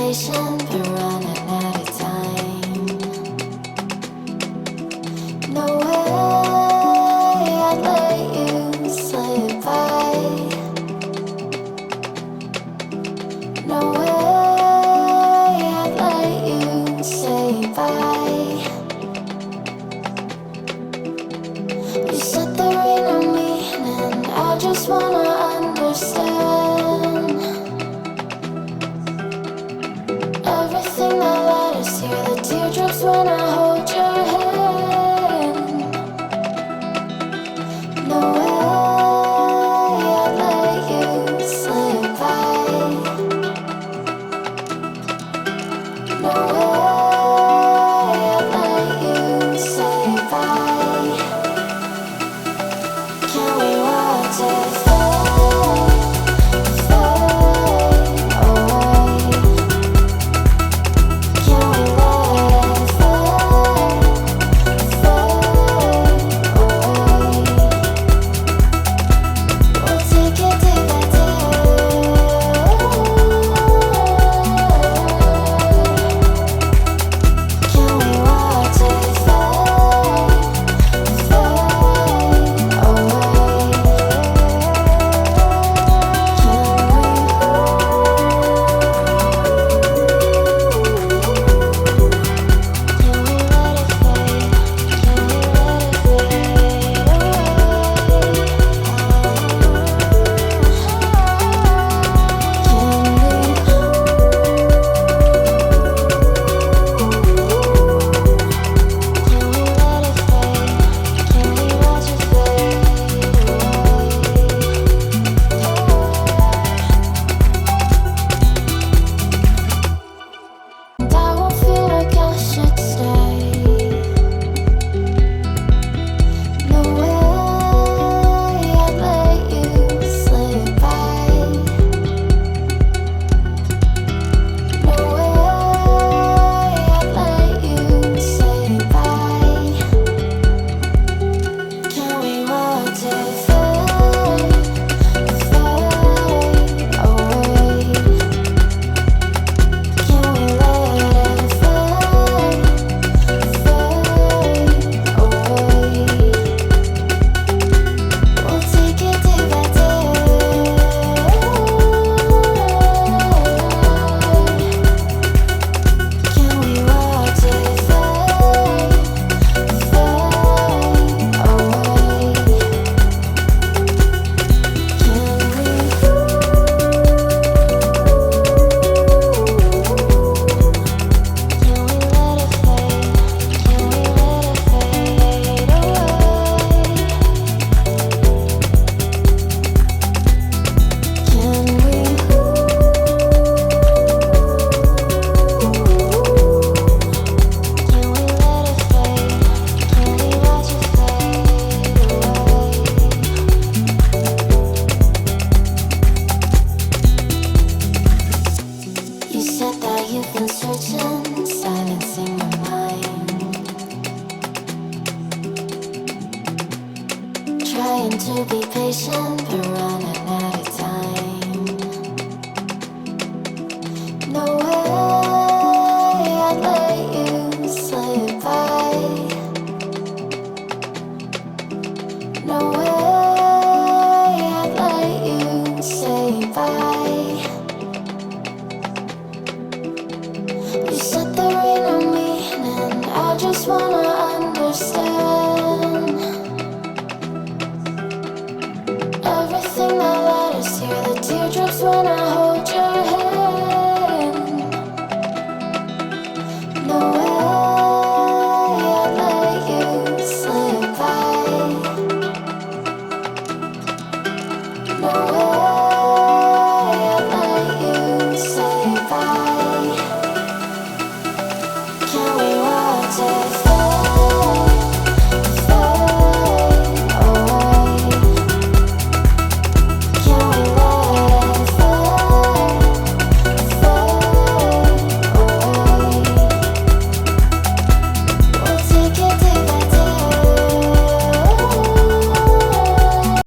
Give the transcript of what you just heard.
patient, but running out of time. No way I'd let you slip by. No way I'd let you say bye. You said there ain't no meaning, I just wanna understand everything that led us here, the teardrops when I hold your hand. No way I'd let you slip by. No way I'd let you say bye. Can we watch it fade, fade away? Can we let it fade, fade away? We'll take it day by day. Can we watch it fade, fade away? And I won't feel like I should stay. No way I'd let you slip by. No way I'd let you say bye. Can we watch it fade, fade away? Can we let it fade, fade away? We'll take it day by day. Can we watch it fade, fade away? Can we let it fade? Can we let it fade away? Can we? Can we let it fade? Can we watch it fade away? You said that you've been searching, silencing your mind, trying to be patient, but running out of time. No way I'd let you slip by. No way I'd let you say bye. You said there ain't no meaning, I just wanna understand everything that led us here, the teardrops when I hold your hand. No way I'd let you slip by. No way I'd let you say bye.